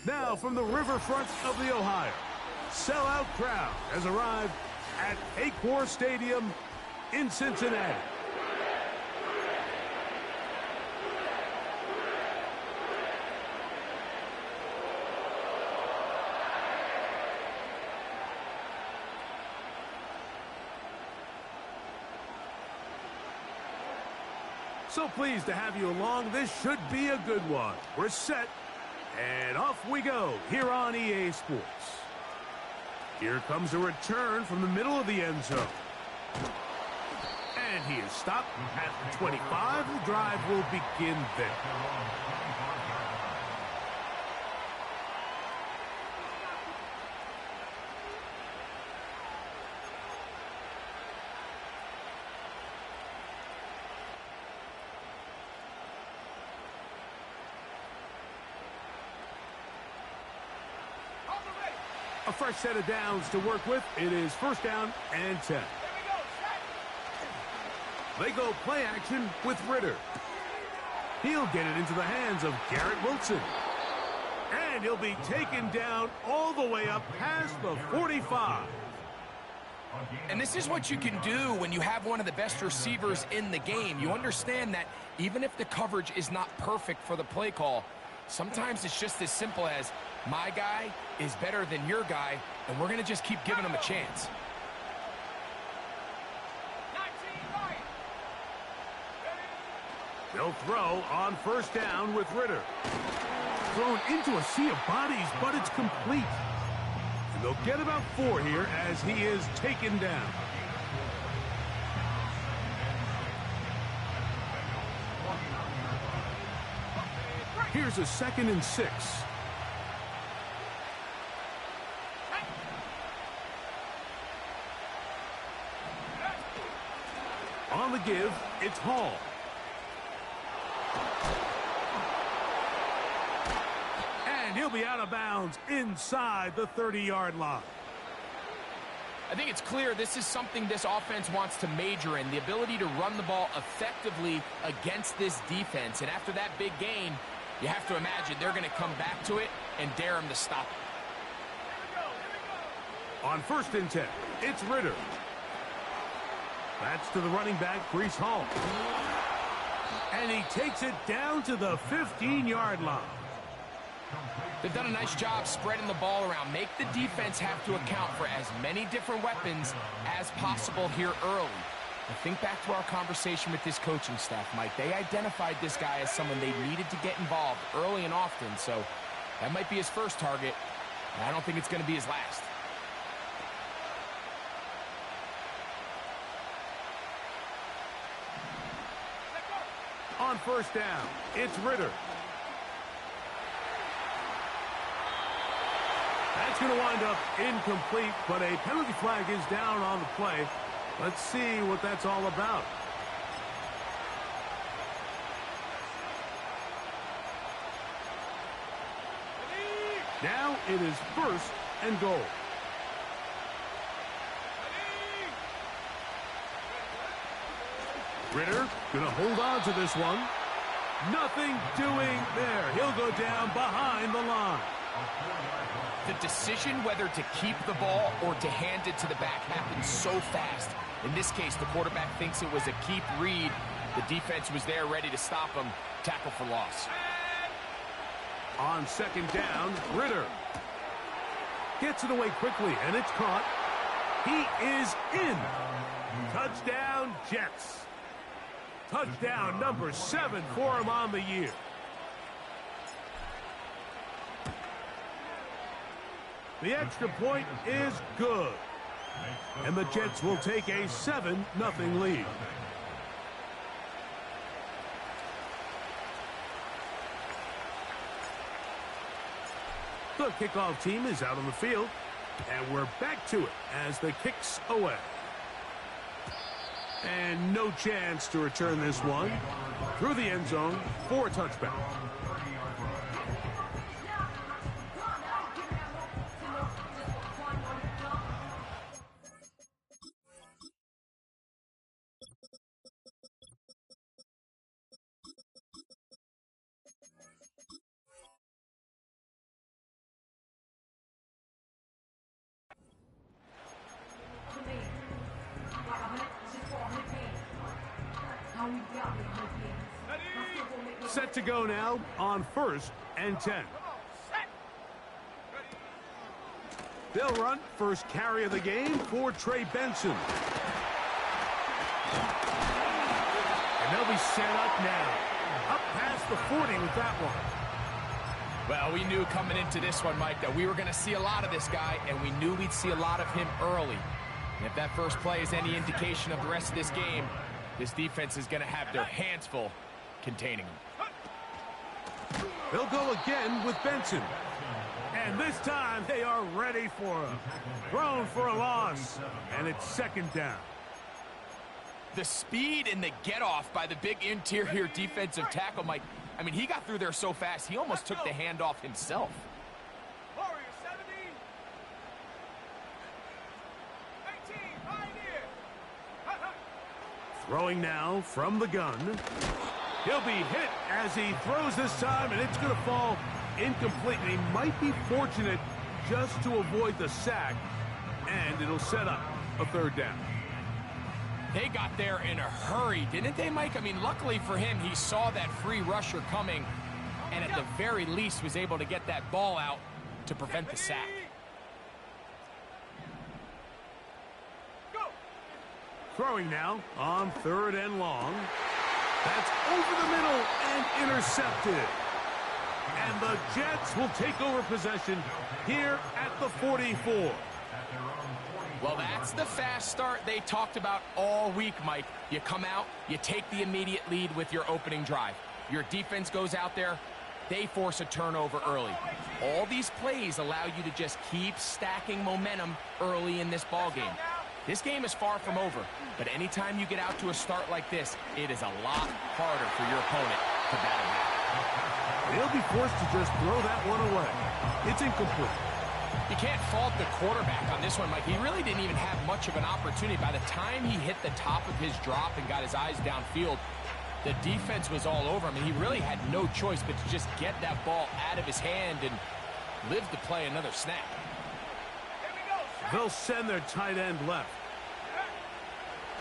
Now from the riverfront of the Ohio, sellout crowd has arrived at Paycor Stadium in Cincinnati. So pleased to have you along. This should be a good one. We're set, and off we go here on EA Sports. Here comes a return from the middle of the end zone. And he is stopped at the 25. The drive will begin there. A fresh set of downs to work with. It is first down and 10. They go play action with Ritter. He'll get it into the hands of Garrett Wilson. And he'll be taken down all the way up past the 45. And this is what you can do when you have one of the best receivers in the game. You understand that even if the coverage is not perfect for the play call, sometimes it's just as simple as, my guy is better than your guy, and we're going to just keep giving him a chance. They'll throw on first down with Ritter. Thrown into a sea of bodies, but it's complete. And they'll get about 4 here as he is taken down. Here's a 2nd and 6. On the give, it's Hall. And he'll be out of bounds inside the 30-yard line. I think it's clear this is something this offense wants to major in, the ability to run the ball effectively against this defense. And after that big gain, you have to imagine they're going to come back to it and dare him to stop it. On 1st and 10, it's Ritter. That's to the running back, Breece Hall. And he takes it down to the 15-yard line. They've done a nice job spreading the ball around. Make the defense have to account for as many different weapons as possible here early. I think back to our conversation with this coaching staff, Mike. They identified this guy as someone they needed to get involved early and often, so that might be his first target, and I don't think it's going to be his last. On first down, it's Ritter. That's going to wind up incomplete, but a penalty flag is down on the play. Let's see what that's all about. Now it is 1st and goal. Ritter going to hold on to this one. Nothing doing there. He'll go down behind the line. The decision whether to keep the ball or to hand it to the back happens so fast. In this case, the quarterback thinks it was a keep read. The defense was there ready to stop him. Tackle for loss. On 2nd down, Ritter gets it away quickly, and it's caught. He is in. Touchdown, Jets. Touchdown number 7 for him on the year. The extra point is good. And the Jets will take a 7-0 lead. The kickoff team is out on the field. And we're back to it as the kick's away. And no chance to return this one through the end zone for a touchback. Set to go now on 1st and 10. They'll run first carry of the game for Trey Benson. And they'll be set up now. Up past the 40 with that one. Well, we knew coming into this one, Mike, that we were going to see a lot of this guy, and we knew we'd see a lot of him early. And if that first play is any indication of the rest of this game, this defense is going to have their hands full containing him. They'll go again with Benson. And this time they are ready for him. Thrown for a loss. And it's 2nd down. The speed and the get-off by the big interior defensive tackle, Mike. I mean, he got through there so fast, he almost took the handoff himself. Throwing now from the gun. He'll be hit as he throws this time, and it's going to fall incomplete. And he might be fortunate just to avoid the sack, and it'll set up a 3rd down. They got there in a hurry, didn't they, Mike? I mean, luckily for him, he saw that free rusher coming, and at the very least was able to get that ball out to prevent the sack. Throwing now on 3rd and long. That's over the middle and intercepted. And the Jets will take over possession here at the 44. Well, that's the fast start they talked about all week, Mike. You come out, you take the immediate lead with your opening drive. Your defense goes out there, they force a turnover early. All these plays allow you to just keep stacking momentum early in this ball game. This game is far from over, but anytime you get out to a start like this, it is a lot harder for your opponent to battle back. They'll be forced to just throw that one away. It's incomplete. You can't fault the quarterback on this one, Mike. He really didn't even have much of an opportunity. By the time he hit the top of his drop and got his eyes downfield, the defense was all over him, and he really had no choice but to just get that ball out of his hand and live to play another snap. They'll send their tight end left.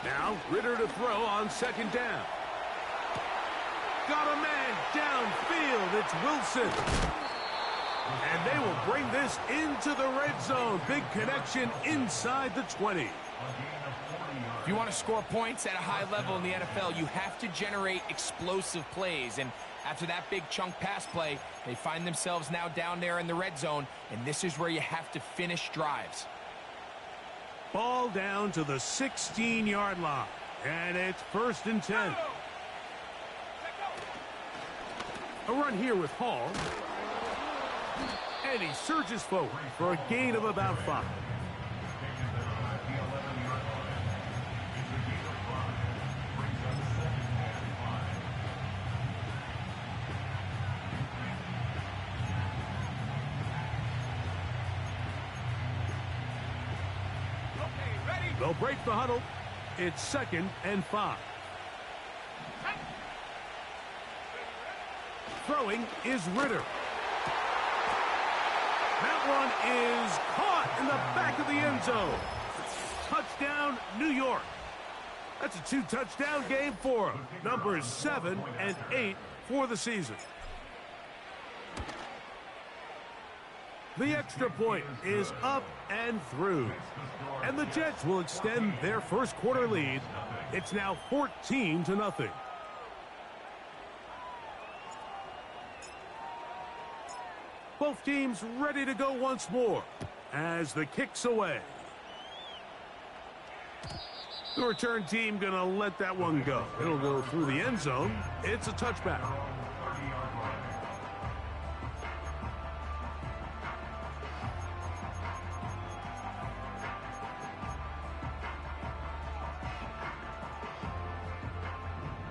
Now, Ritter to throw on 2nd down. Got a man downfield. It's Wilson. And they will bring this into the red zone. Big connection inside the 20. If you want to score points at a high level in the NFL, you have to generate explosive plays. And after that big chunk pass play, they find themselves now down there in the red zone. And this is where you have to finish drives. Ball down to the 16-yard line. And it's 1st and 10. A run here with Hall. And he surges forward for a gain of about 5. They'll break the huddle. It's 2nd and 5. Throwing is Ritter. That one is caught in the back of the end zone. Touchdown, New York. That's a 2-touchdown game for him. Numbers 7 and 8 for the season. The extra point is up and through. And the Jets will extend their first quarter lead. It's now 14-0. Both teams ready to go once more as the kick's away. The return team going to let that one go. It'll go through the end zone. It's a touchback.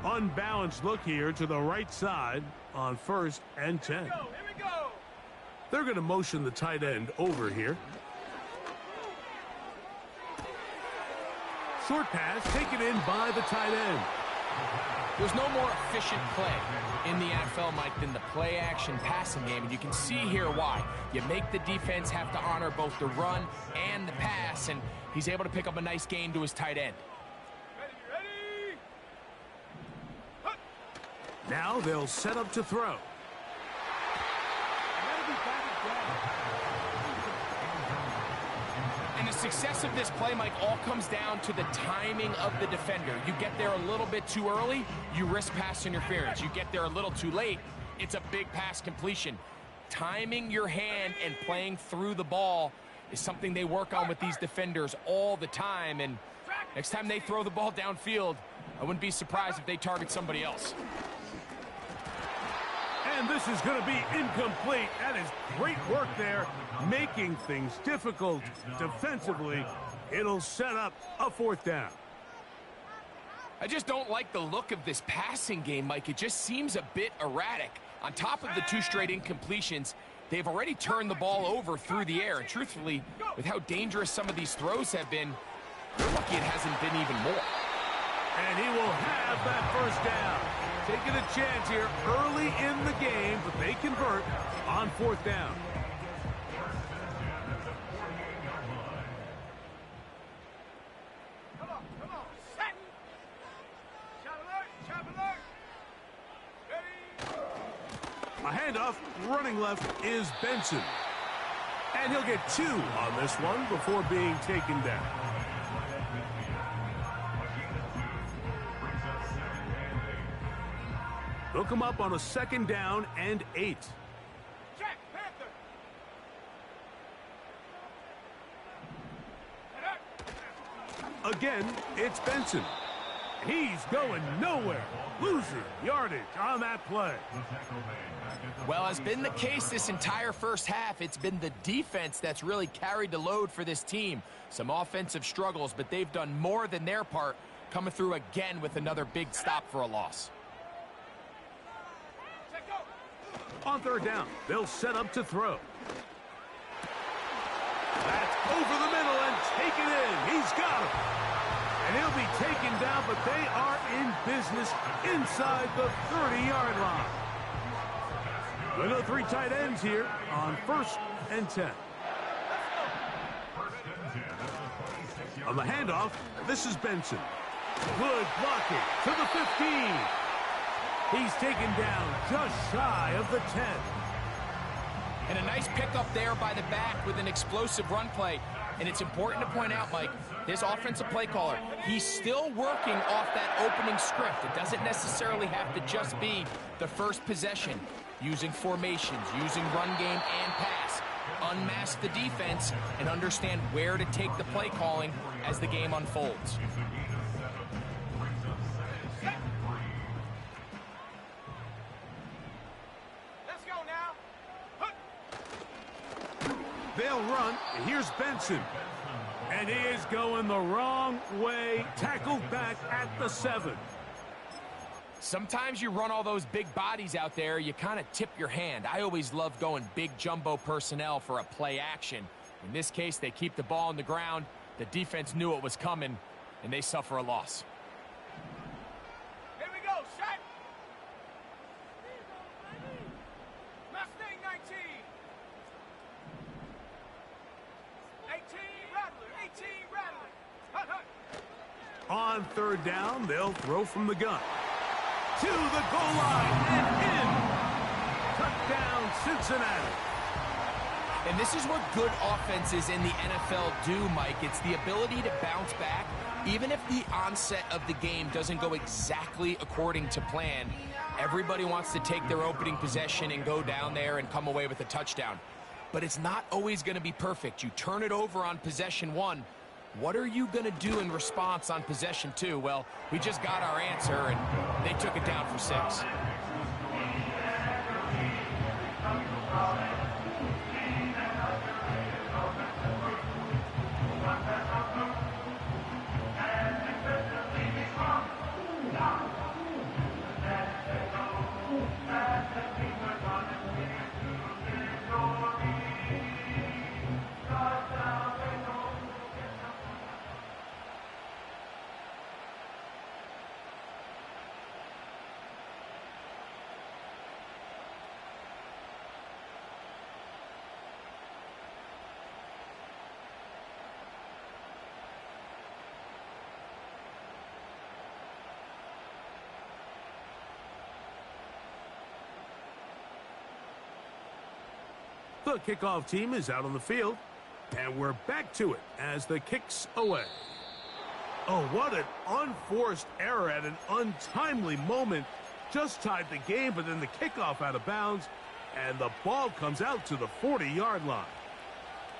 Unbalanced look here to the right side on 1st and 10. They're going to motion the tight end over here. Short pass taken in by the tight end. There's no more efficient play in the NFL, Mike, than the play-action passing game, and you can see here why. You make the defense have to honor both the run and the pass, and he's able to pick up a nice gain to his tight end. Now they'll set up to throw. And the success of this play, Mike, all comes down to the timing of the defender. You get there a little bit too early, you risk pass interference. You get there a little too late, it's a big pass completion. Timing your hand and playing through the ball is something they work on with these defenders all the time. And next time they throw the ball downfield, I wouldn't be surprised if they target somebody else. And this is going to be incomplete. That is great work there, making things difficult defensively. It'll set up a fourth down. I just don't like the look of this passing game, Mike. It just seems a bit erratic. On top of the 2 straight incompletions, they've already turned the ball over through the air. And truthfully, with how dangerous some of these throws have been, they're lucky it hasn't been even more. And he will have that first down. Taking a chance here early in the game, but they convert on fourth down. Come on, set. Shot alert. Ready. A handoff, running left is Benson. And he'll get 2 on this one before being taken down. They'll come up on a 2nd down and 8. Check, Panther. Again, it's Benson. He's going nowhere. Losing yardage on that play. Well, as been the case this entire first half, it's been the defense that's really carried the load for this team. Some offensive struggles, but they've done more than their part, coming through again with another big stop for a loss. On 3rd down, they'll set up to throw. That's over the middle and taken in. He's got him. And he'll be taken down, but they are in business inside the 30-yard line. We'll go 3 tight ends here on 1st and 10. On the handoff, this is Benson. Good blocking to the 15. He's taken down just shy of the 10. And a nice pickup there by the back with an explosive run play. And it's important to point out, Mike, this offensive play caller, he's still working off that opening script. It doesn't necessarily have to just be the first possession. Using formations, using run game and pass. Unmask the defense and understand where to take the play calling as the game unfolds. Let's go now. They'll run. Here's Benson. And he is going the wrong way. Tackled back at the 7. Sometimes you run all those big bodies out there, you kind of tip your hand. I always love going big jumbo personnel for a play action. In this case, they keep the ball on the ground. The defense knew it was coming, and they suffer a loss. Here we go, shot. Mustang 19. 18 Rattler. Hut, hut. On 3rd down, they'll throw from the gun. To the goal line and in. Touchdown, Cincinnati. And this is what good offenses in the NFL do, Mike. It's the ability to bounce back, even if the onset of the game doesn't go exactly according to plan. Everybody wants to take their opening possession and go down there and come away with a touchdown. But it's not always going to be perfect. You turn it over on possession 1. What are you going to do in response on possession 2? Well, we just got our answer, and they took it down for 6. The kickoff team is out on the field, and we're back to it as the kick's away. Oh, what an unforced error at an untimely moment. Just tied the game, but then the kickoff out of bounds, and the ball comes out to the 40-yard line.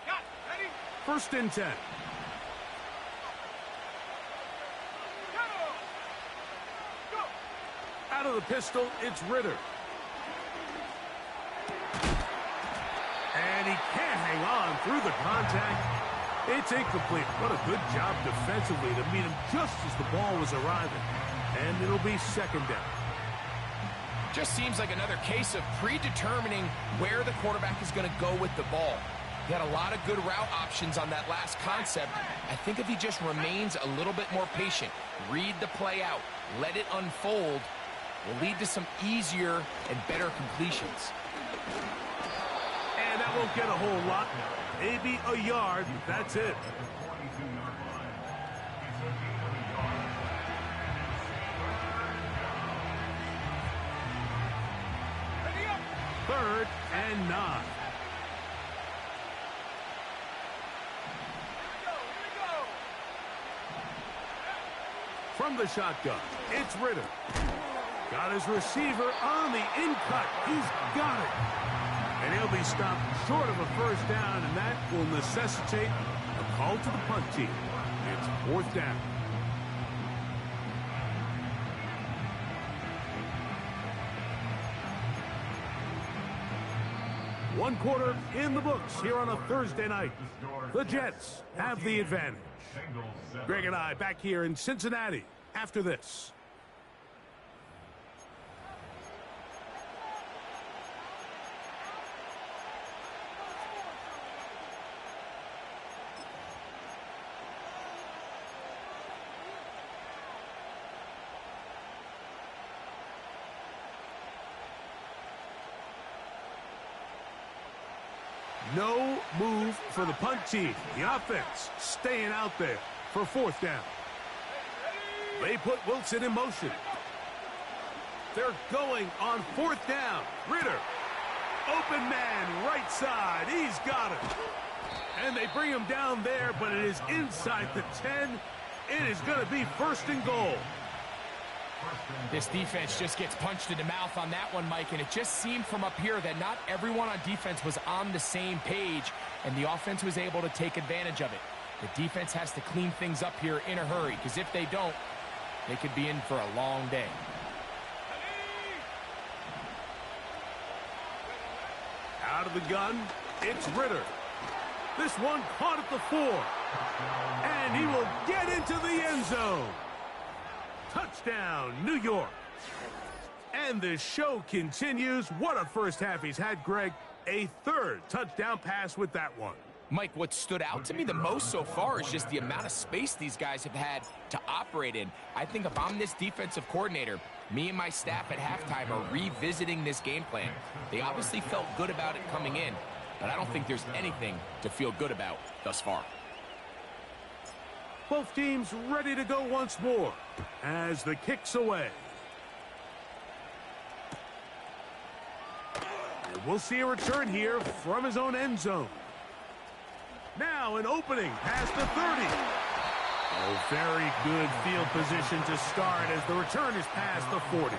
Got it. Ready? First and 10. Go! Out of the pistol, it's Ritter. And he can't hang on through the contact. It's incomplete. What a good job defensively to meet him just as the ball was arriving. And it'll be second down. Just seems like another case of predetermining where the quarterback is going to go with the ball. He had a lot of good route options on that last concept. I think if he just remains a little bit more patient, read the play out, let it unfold, will lead to some easier and better completions. And that won't get a whole lot. Maybe a yard. That's it. Ready up! 3rd and 9. Here we go! From the shotgun, it's Ritter. Got his receiver on the in-cut. He's got it. And he'll be stopped short of a first down, and that will necessitate a call to the punt team. It's 4th down. One quarter in the books here on a Thursday night. The Jets have the advantage. Greg and I back here in Cincinnati after this. No move for the punt team. The offense staying out there for 4th down. They put Wilson in motion. They're going on 4th down. Ritter. Open man, right side. He's got it. And they bring him down there, but it is inside the 10. It is going to be 1st and goal. This defense just gets punched in the mouth on that one, Mike, and it just seemed from up here that not everyone on defense was on the same page, and the offense was able to take advantage of it. The defense has to clean things up here in a hurry, because if they don't, they could be in for a long day. Out of the gun, it's Ritter. This one caught at the 4. And he will get into the end zone. Touchdown, New York. And the show continues. What a first half he's had, Greg. A 3rd touchdown pass with that one. Mike, what stood out to me the most so far is just the amount of space these guys have had to operate in. I think if I'm this defensive coordinator, me and my staff at halftime are revisiting this game plan. They obviously felt good about it coming in, but I don't think there's anything to feel good about thus far. Both teams ready to go once more as the kick's away. And we'll see a return here from his own end zone. Now an opening past the 30. Oh, very good field position to start as the return is past the 40.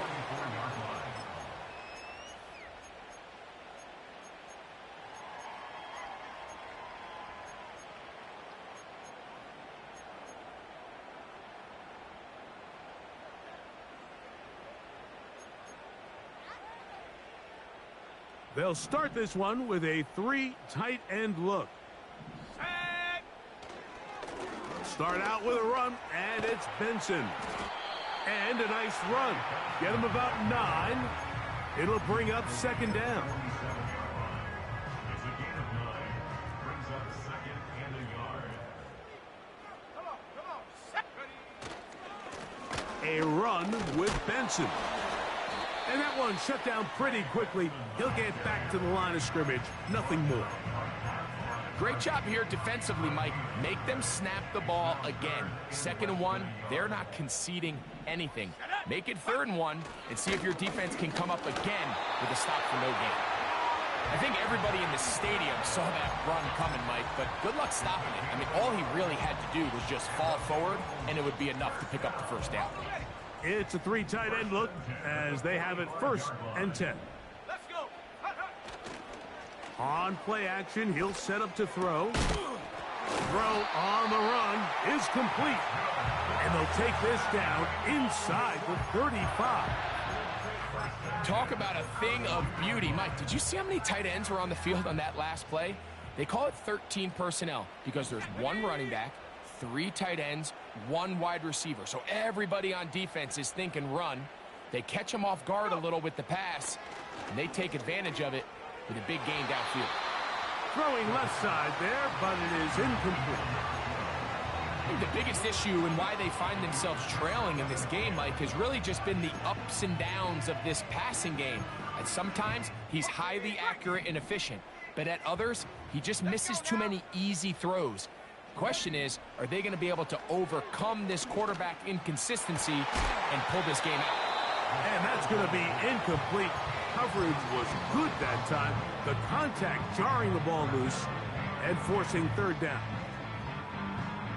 They'll start this one with a 3 tight end look. Start out with a run, and it's Benson. And a nice run. Get him about 9. It'll bring up 2nd down. A run with Benson. And that one shut down pretty quickly. He'll get back to the line of scrimmage. Nothing more. Great job here defensively, Mike. Make them snap the ball again. 2nd and 1, they're not conceding anything. Make it 3rd and 1 and see if your defense can come up again with a stop for no gain. I think everybody in the stadium saw that run coming, Mike, but good luck stopping it. I mean, all he really had to do was just fall forward, and it would be enough to pick up the first down. It's a 3 tight end look as they have it 1st and 10. Let's go. On play action, he'll set up to throw. Throw on the run is complete. And they'll take this down inside the 35. Talk about a thing of beauty. Mike, did you see how many tight ends were on the field on that last play? They call it 13 personnel because there's 1 running back, 3 tight ends, 1 wide receiver. So everybody on defense is thinking run. They catch them off guard a little with the pass, and they take advantage of it with a big gain downfield. Throwing left side there, but it is incomplete. I think the biggest issue and why they find themselves trailing in this game, Mike, has really just been the ups and downs of this passing game. And sometimes he's highly accurate and efficient, but at others, he just misses too many easy throws. Question is, are they going to be able to overcome this quarterback inconsistency and pull this game out? And that's going to be incomplete. Coverage was good that time. The contact jarring the ball loose and forcing 3rd down.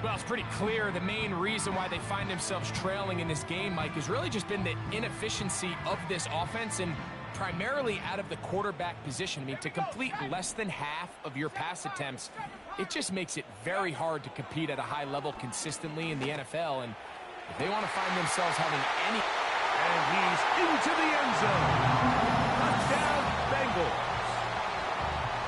Well, it's pretty clear the main reason why they find themselves trailing in this game, Mike, has really just been the inefficiency of this offense and primarily out of the quarterback position. I mean, to complete less than half of your pass attempts, it just makes it very hard to compete at a high level consistently in the NFL. And if they want to find themselves having any... And he's into the end zone. Touchdown, Bengals.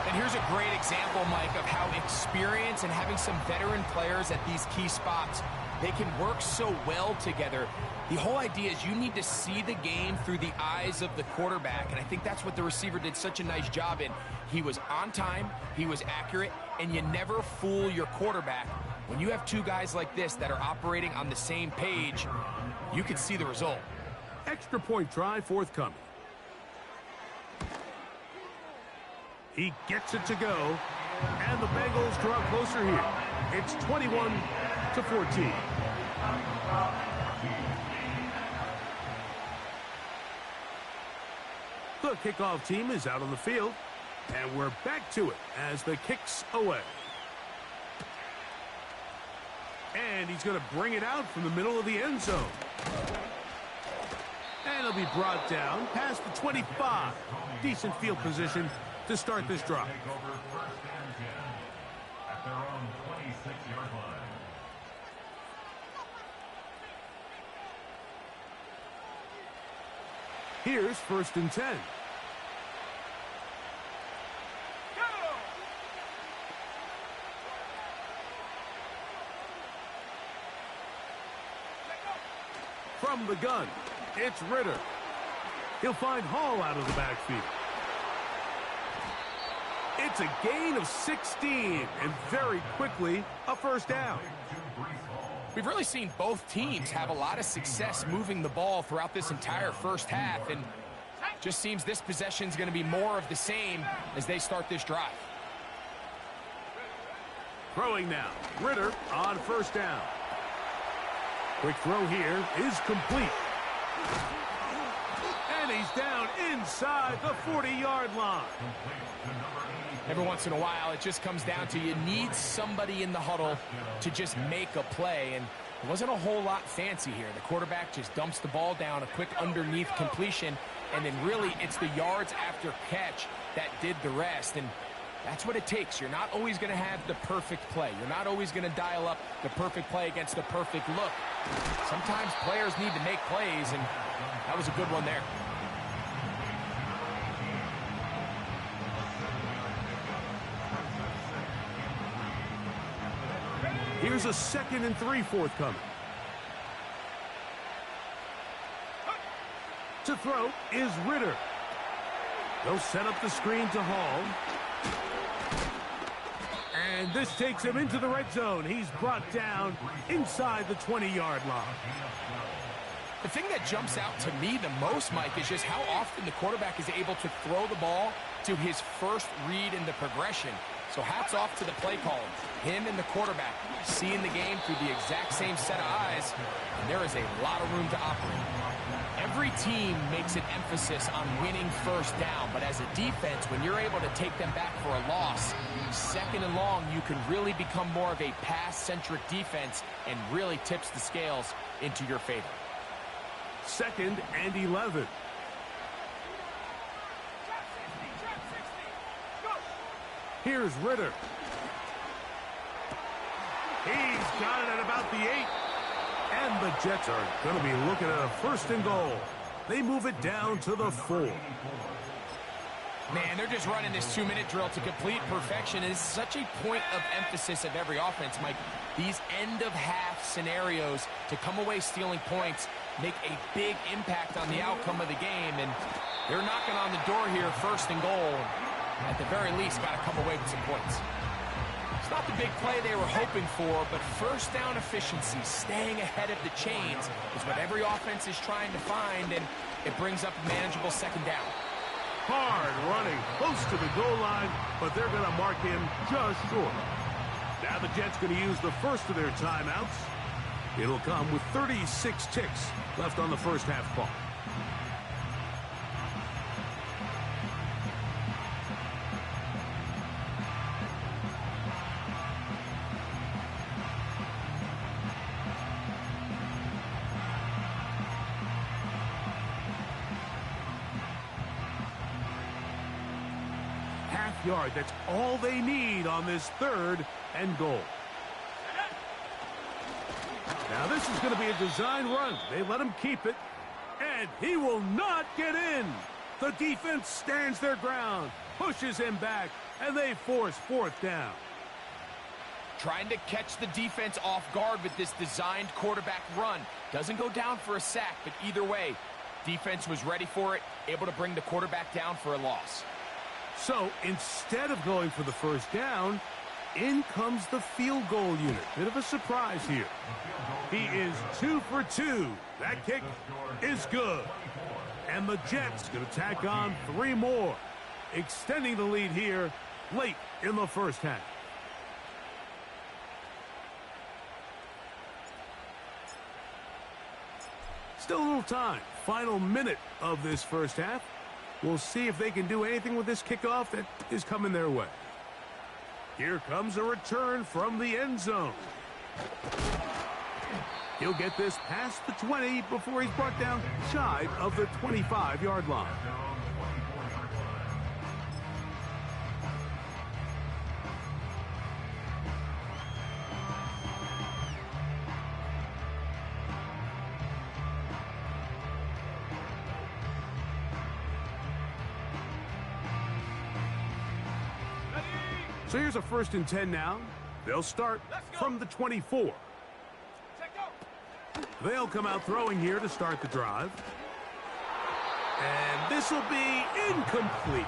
And here's a great example, Mike, of how experience and having some veteran players at these key spots, they can work so well together. The whole idea is you need to see the game through the eyes of the quarterback, and I think that's what the receiver did such a nice job in. He was on time, he was accurate, and you never fool your quarterback. When you have 2 guys like this that are operating on the same page, you can see the result. Extra point try forthcoming. He gets it to go, and the Bengals draw closer here. It's 21-14. The kickoff team is out on the field, and we're back to it as the kick's away. And he's going to bring it out from the middle of the end zone. And he'll be brought down past the 25. Decent field position to start this drive. Here's 1st and 10. From the gun, it's Ritter. He'll find Hall out of the backfield. It's a gain of 16, and very quickly, a 1st down. We've really seen both teams have a lot of success moving the ball throughout this entire first half, and just seems this possession is going to be more of the same as they start this drive. Throwing now, Ritter on 1st down. Quick throw here is complete. And he's down inside the 40-yard line. Every once in a while, it just comes down to you need somebody in the huddle to just make a play, and it wasn't a whole lot fancy here. The quarterback just dumps the ball down, a quick underneath completion, and then really it's the yards after catch that did the rest, and that's what it takes. You're not always going to have the perfect play. You're not always going to dial up the perfect play against the perfect look. Sometimes players need to make plays, and that was a good one there. Here's a 2nd and 3 forthcoming. To throw is Ritter. They'll set up the screen to Hall. And this takes him into the red zone. He's brought down inside the 20-yard line. The thing that jumps out to me the most, Mike, is just how often the quarterback is able to throw the ball to his first read in the progression. So hats off to the play caller. Him and the quarterback seeing the game through the exact same set of eyes, and there is a lot of room to operate. Every team makes an emphasis on winning first down, but as a defense, when you're able to take them back for a loss, second and long, you can really become more of a pass-centric defense and really tips the scales into your favor. 2nd and 11. Here's Ritter. He's got it at about the 8. And the Jets are going to be looking at a 1st and goal. They move it down to the 4. Man, they're just running this 2-minute drill to complete perfection. It is such a point of emphasis of every offense, Mike. These end-of-half scenarios to come away stealing points make a big impact on the outcome of the game. And they're knocking on the door here, 1st and goal. At the very least, got to come away with some points. It's not the big play they were hoping for, but first down efficiency, staying ahead of the chains, is what every offense is trying to find, and it brings up a manageable 2nd down. Hard running, close to the goal line, but they're going to mark him just short. Now the Jets going to use the first of their timeouts. It'll come with 36 ticks left on the first half clock. Yard. That's all they need on this 3rd and goal. Now this is going to be a design run. They let him keep it, and he will not get in. The defense stands their ground, pushes him back, and they force 4th down. Trying to catch the defense off guard with this designed quarterback run. Doesn't go down for a sack, but either way, defense was ready for it, able to bring the quarterback down for a loss. So instead of going for the 1st down, in comes the field goal unit. Bit of a surprise here. He is 2 for 2. That kick is good. And the Jets going to tack on 3 more, extending the lead here late in the first half. Still a little time. Final minute of this first half. We'll see if they can do anything with this kickoff that is coming their way. Here comes a return from the end zone. He'll get this past the 20 before he's brought down shy of the 25-yard line. So here's a 1st and 10 now. They'll start from the 24. They'll come out throwing here to start the drive. And this will be incomplete.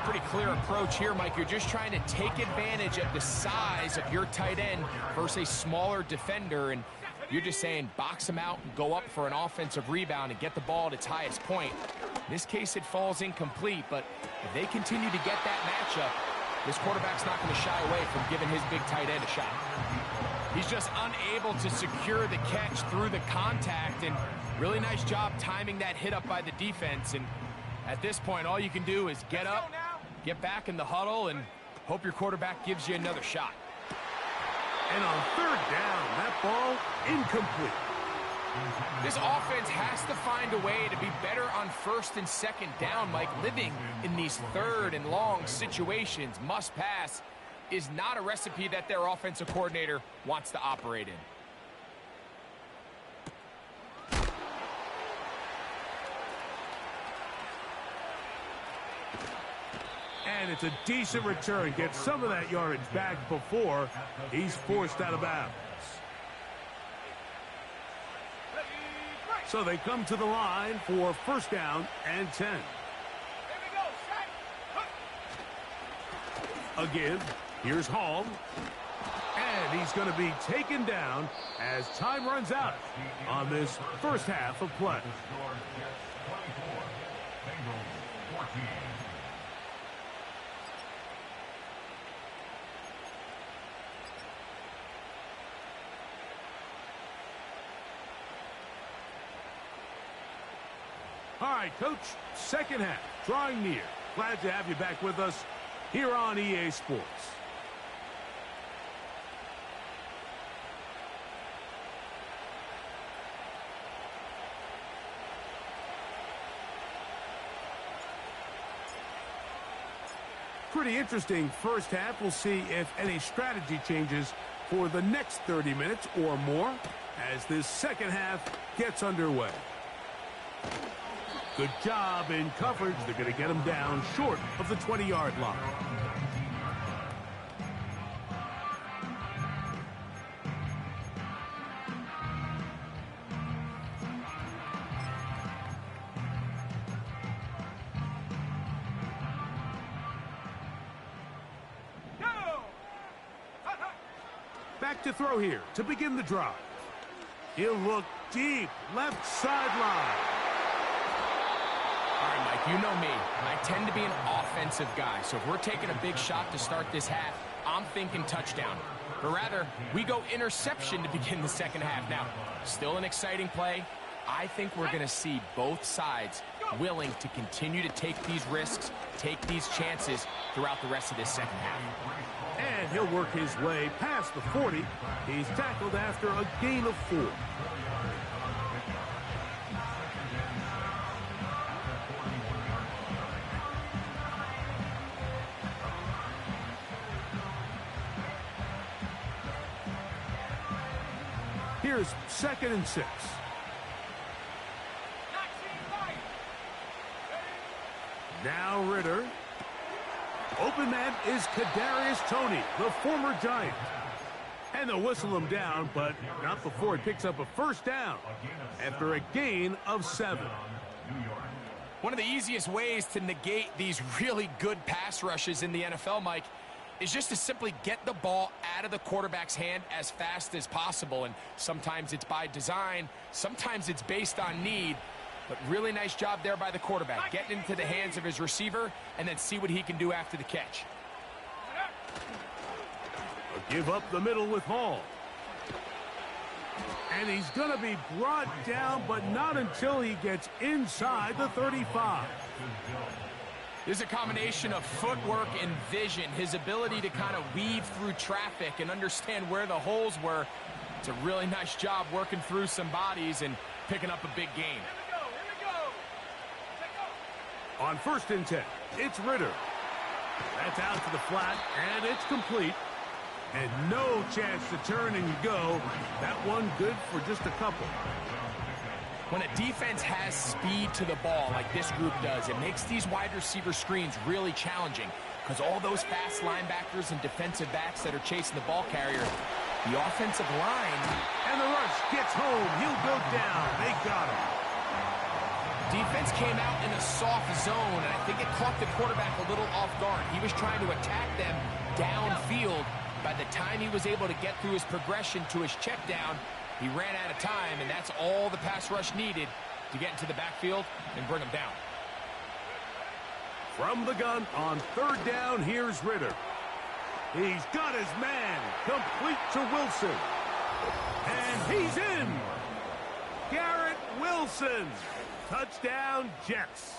Pretty clear approach here, Mike. You're just trying to take advantage of the size of your tight end versus a smaller defender, and you're just saying box him out and go up for an offensive rebound and get the ball at its highest point. In this case, it falls incomplete, but if they continue to get that matchup, this quarterback's not going to shy away from giving his big tight end a shot. He's just unable to secure the catch through the contact, and really nice job timing that hit up by the defense. And at this point, all you can do is get up, get back in the huddle, and hope your quarterback gives you another shot. And on 3rd down, that ball incomplete. This offense has to find a way to be better on 1st and 2nd down, Mike. Living in these 3rd and long situations, must pass, is not a recipe that their offensive coordinator wants to operate in. And it's a decent return. Gets some of that yardage back before he's forced out of bounds. So they come to the line for 1st down and 10. Again, here's Hall. And he's going to be taken down as time runs out on this first half of play. All right, Coach, second half, drawing near. Glad to have you back with us here on EA Sports. Pretty interesting first half. We'll see if any strategy changes for the next 30 minutes or more as this second half gets underway. Good job in coverage. They're going to get him down short of the 20-yard line. Back to throw here to begin the drive. He'll look deep, left sideline. All right, Mike, you know me. I tend to be an offensive guy, so if we're taking a big shot to start this half, I'm thinking touchdown. But rather, we go interception to begin the second half. Now, still an exciting play. I think we're going to see both sides willing to continue to take these risks, take these chances throughout the rest of this second half. And he'll work his way past the 40. He's tackled after a gain of 4. Here's 2nd and 6. Now Ritter. Open man is Kadarius Toney, the former Giant. And they'll whistle him down, but not before he picks up a first down after a gain of 7. One of the easiest ways to negate these really good pass rushes in the NFL, Mike, is just to simply get the ball out of the quarterback's hand as fast as possible. And sometimes it's by design, sometimes it's based on need. But really nice job there by the quarterback, getting into the hands of his receiver and then see what he can do after the catch. Give up the middle with Hall. And he's going to be brought down, but not until he gets inside the 35. This is a combination of footwork and vision, his ability to kind of weave through traffic and understand where the holes were. It's a really nice job working through some bodies and picking up a big gain. On 1st and 10, it's Ritter. That's out to the flat, and it's complete. And no chance to turn and go. That one good for just a couple. When a defense has speed to the ball like this group does, it makes these wide receiver screens really challenging because all those fast linebackers and defensive backs that are chasing the ball carrier, the offensive line. And the rush gets home. He'll go down. They got him. Defense came out in a soft zone, and I think it caught the quarterback a little off guard. He was trying to attack them downfield. By the time he was able to get through his progression to his check down, he ran out of time, and that's all the pass rush needed to get into the backfield and bring him down. From the gun on 3rd down, here's Ritter. He's got his man, complete to Wilson. And he's in. Garrett Wilson. Touchdown, Jets.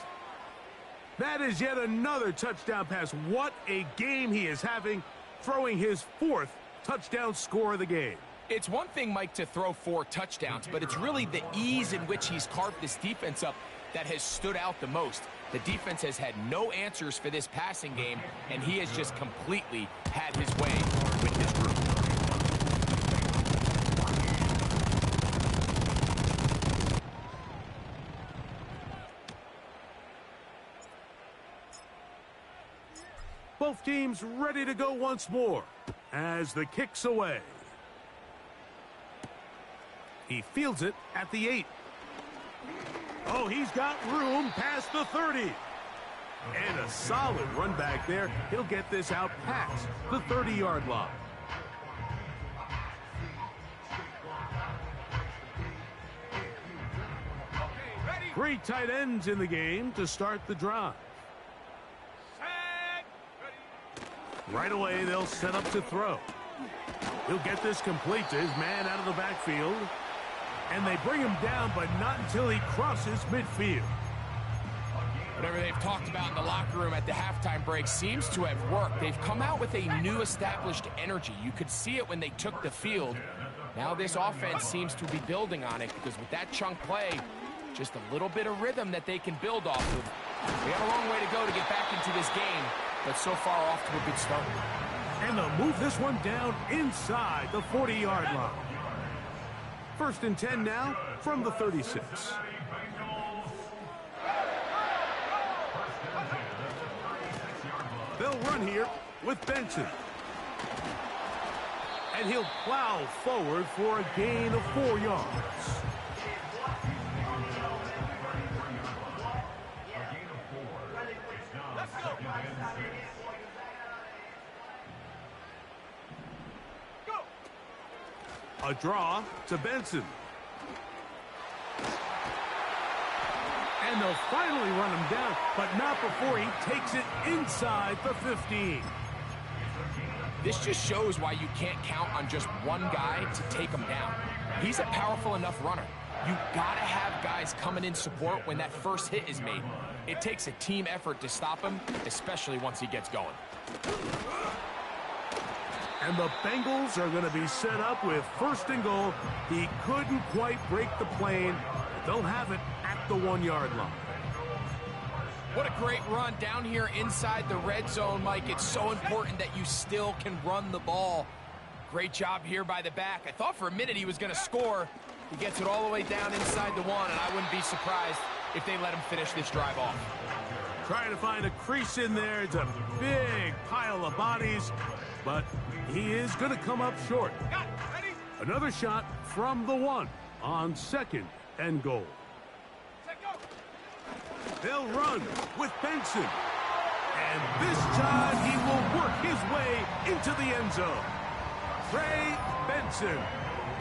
That is yet another touchdown pass. What a game he is having, throwing his 4th touchdown score of the game. It's one thing, Mike, to throw 4 touchdowns, but it's really the ease in which he's carved this defense up that has stood out the most. The defense has had no answers for this passing game, and he has just completely had his way with this group. Both teams ready to go once more as the kick's away. He fields it at the 8. Oh, he's got room past the 30. And a solid run back there. He'll get this out past the 30-yard line. Three tight ends in the game to start the drive. Right away, they'll set up to throw. He'll get this complete to his man out of the backfield. And they bring him down, but not until he crosses midfield. Whatever they've talked about in the locker room at the halftime break seems to have worked. They've come out with a new established energy. You could see it when they took the field. Now this offense seems to be building on it because with that chunk play, just a little bit of rhythm that they can build off of. They got a long way to go to get back into this game, but so far off to a good start. And they'll move this one down inside the 40-yard line. 1st and 10 now from the 36. They'll run here with Benson. And he'll plow forward for a gain of 4 yards. A draw to Benson. And they'll finally run him down, but not before he takes it inside the 15. This just shows why you can't count on just one guy to take him down. He's a powerful enough runner. You gotta have guys coming in support when that first hit is made. It takes a team effort to stop him, especially once he gets going. And the Bengals are going to be set up with 1st and goal. He couldn't quite break the plane. They'll have it at the 1-yard line. What a great run down here inside the red zone, Mike. It's so important that you still can run the ball. Great job here by the back. I thought for a minute he was going to score. He gets it all the way down inside the 1, and I wouldn't be surprised if they let him finish this drive off. Trying to find a crease in there. It's a big pile of bodies, but he is going to come up short. Another shot from the 1 on 2nd and goal. They'll run with Benson. And this time he will work his way into the end zone. Trey Benson.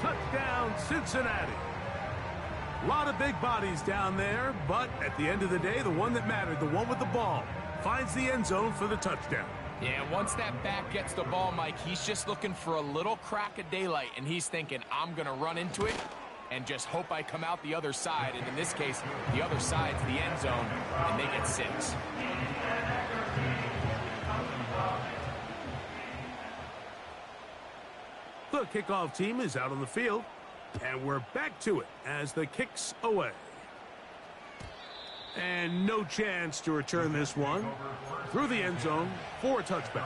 Touchdown, Cincinnati. A lot of big bodies down there, but at the end of the day, the one that mattered, the one with the ball, finds the end zone for the touchdown. Yeah, once that back gets the ball, Mike, he's just looking for a little crack of daylight, and he's thinking, I'm going to run into it and just hope I come out the other side. And in this case, the other side's the end zone, and they get 6. The kickoff team is out on the field, and we're back to it as the kick's away. And no chance to return this one through the end zone for a touchback.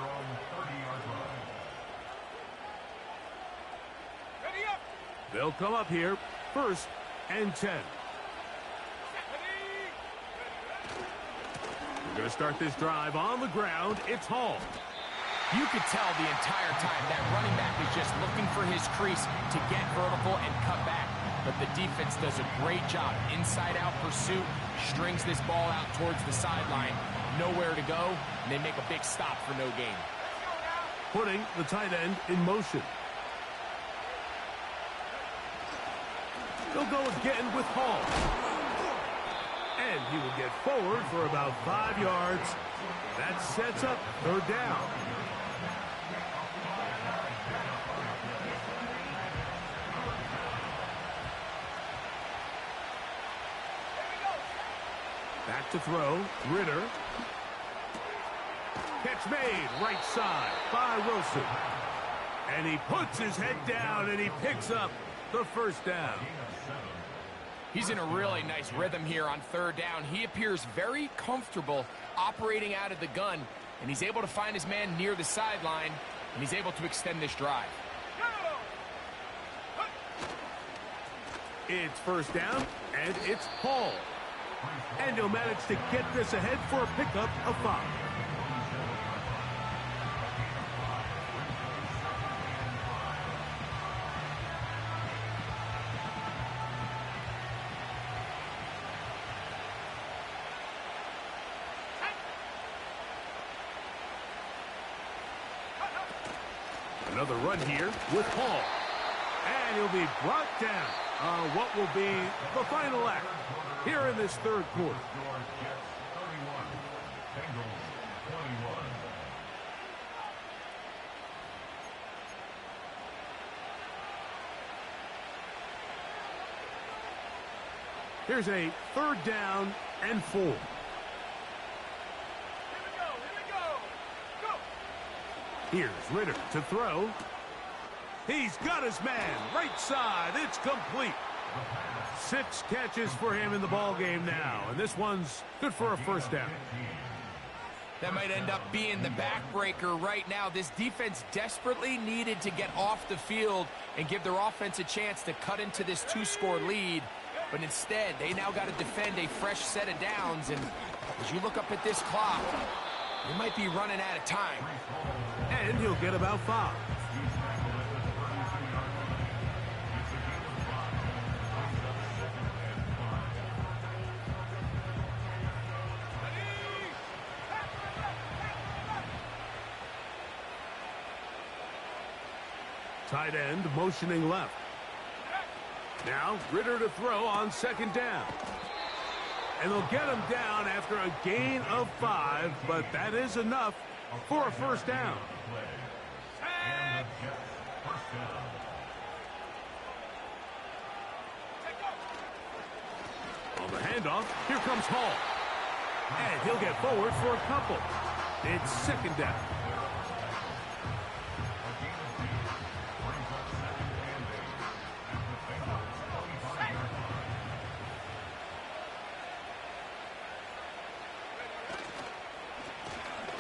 They'll come up here, 1st and 10. We're going to start this drive on the ground. It's Hall. You could tell the entire time that running back is just looking for his crease to get vertical and cut back. But the defense does a great job. Inside-out pursuit, strings this ball out towards the sideline. Nowhere to go, and they make a big stop for no gain. Putting the tight end in motion. They'll go again with Hall. And he will get forward for about 5 yards. That sets up 3rd down. Back to throw, Ritter. Catch made, right side by Wilson. And he puts his head down and he picks up the 1st down. He's in a really nice rhythm here on 3rd down. He appears very comfortable operating out of the gun, and he's able to find his man near the sideline, and he's able to extend this drive. It's 1st down, and it's Hall. And he'll manage to get this ahead for a pickup of 5. Another run here with Hall. And he'll be brought down on what will be the final act here in this 3rd quarter. Here's a 3rd down and 4. Here's Ritter to throw. He's got his man. Right side. It's complete. 6 catches for him in the ball game now, and this one's good for a first down. That might end up being the backbreaker right now. This defense desperately needed to get off the field and give their offense a chance to cut into this 2-score lead. But instead, they now got to defend a fresh set of downs. And as you look up at this clock, they might be running out of time. And he'll get about 5. Tight end motioning left. Now Ritter to throw on 2nd down. And they'll get him down after a gain of 5, but that is enough for a first down. On the handoff, here comes Hall. And he'll get forward for a couple. It's 2nd down.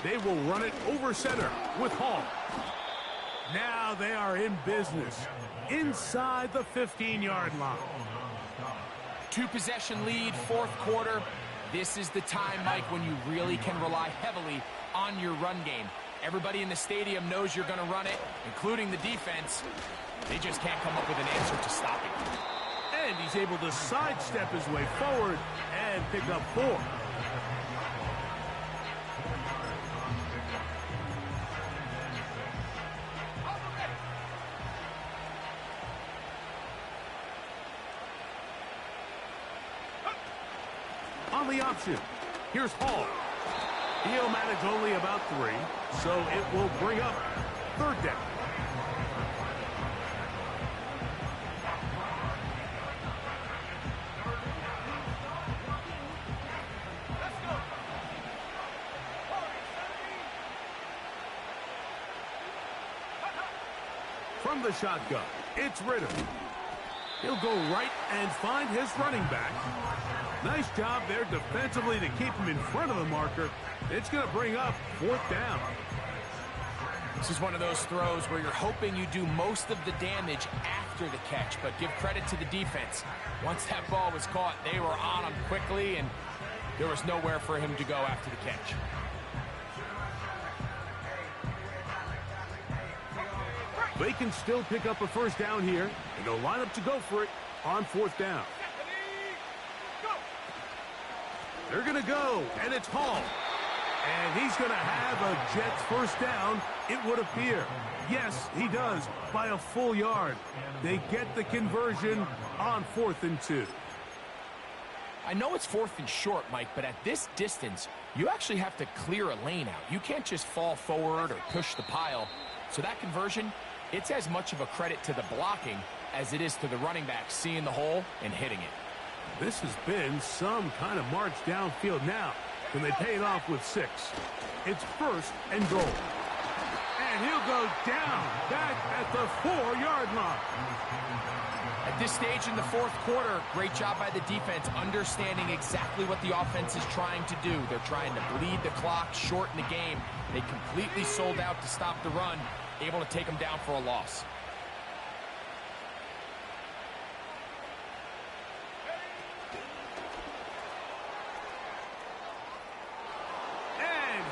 They will run it over center with Hall. Now they are in business inside the 15-yard line. 2-possession lead, 4th quarter. This is the time, Mike, when you really can rely heavily on your run game. Everybody in the stadium knows you're going to run it, including the defense. They just can't come up with an answer to stop it. And he's able to sidestep his way forward and pick up 4. On the option, here's Hall. He'll manage only about 3, so it will bring up 3rd down. From the shotgun, it's Ritter. He'll go right and find his running back. Nice job there defensively to keep him in front of the marker. It's going to bring up 4th down. This is one of those throws where you're hoping you do most of the damage after the catch, but give credit to the defense. Once that ball was caught, they were on him quickly, and there was nowhere for him to go after the catch. They can still pick up a first down here, and they'll line up to go for it on 4th down. They're going to go, and it's Hall. And he's going to have a Jets first down, it would appear. Yes, he does, by a full yard. They get the conversion on 4th and 2. I know it's 4th and short, Mike, but at this distance, you actually have to clear a lane out. You can't just fall forward or push the pile. So that conversion, it's as much of a credit to the blocking as it is to the running back seeing the hole and hitting it. This has been some kind of march downfield now. Can they pay it off with 6? It's 1st and goal. And he'll go down back at the 4-yard line. At this stage in the 4th quarter, great job by the defense understanding exactly what the offense is trying to do. They're trying to bleed the clock, shorten the game. They completely sold out to stop the run, able to take them down for a loss.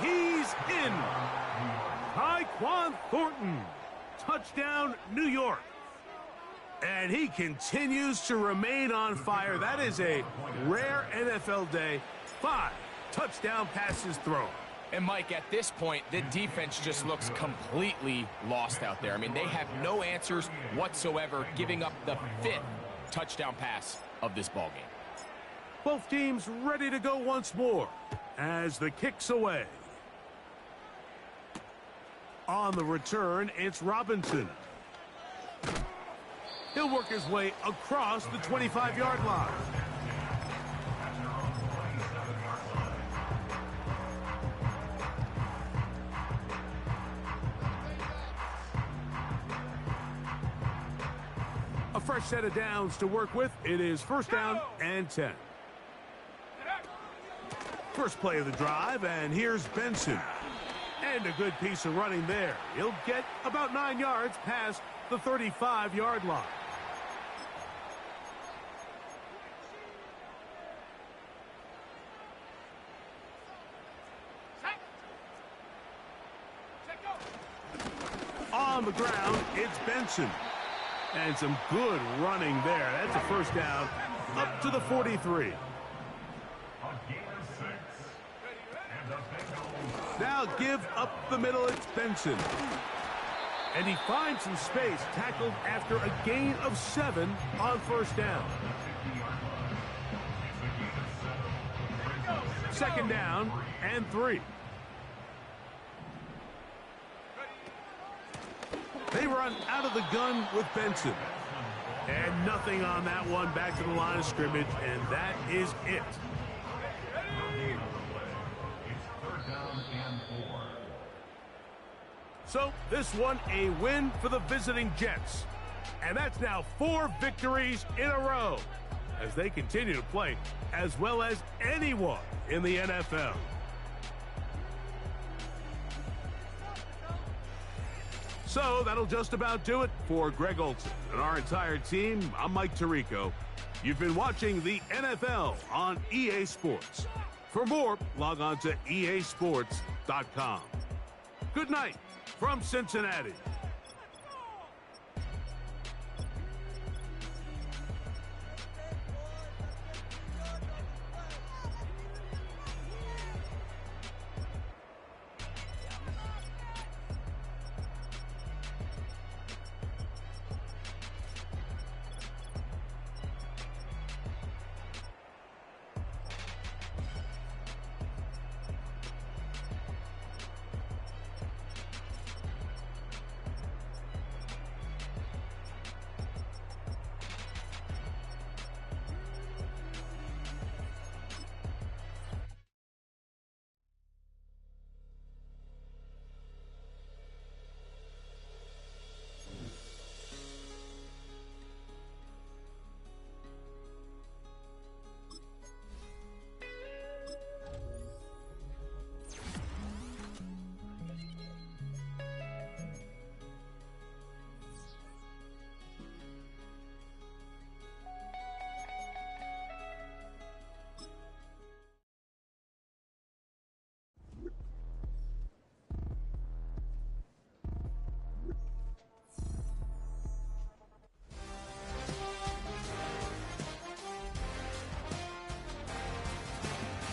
He's in. Tyquan Thornton. Touchdown, New York. And he continues to remain on fire. That is a rare NFL day. 5 touchdown passes thrown. And, Mike, at this point, the defense just looks completely lost out there. I mean, they have no answers whatsoever, giving up the 5th touchdown pass of this ballgame. Both teams ready to go once more as the kick's away. On the return, it's Robinson. He'll work his way across the 25-yard line. fresh set of downs to work with. It is first down and 10. First play of the drive, and here's Benson. And a good piece of running there. He'll get about 9 yards past the 35-yard line. On the ground, it's Benson. And some good running there. That's a first down up to the 43. Now give up the middle, it's Benson. And he finds some space, tackled after a gain of 7 on first down. Second down and 3. They run out of the gun with Benson. And nothing on that one, back to the line of scrimmage, and that is it. So this one a win for the visiting Jets. And that's now 4 victories in a row as they continue to play as well as anyone in the NFL. So that'll just about do it for Greg Olsen and our entire team. I'm Mike Tirico. You've been watching the NFL on EA Sports. For more, log on to easports.com. Good night from Cincinnati.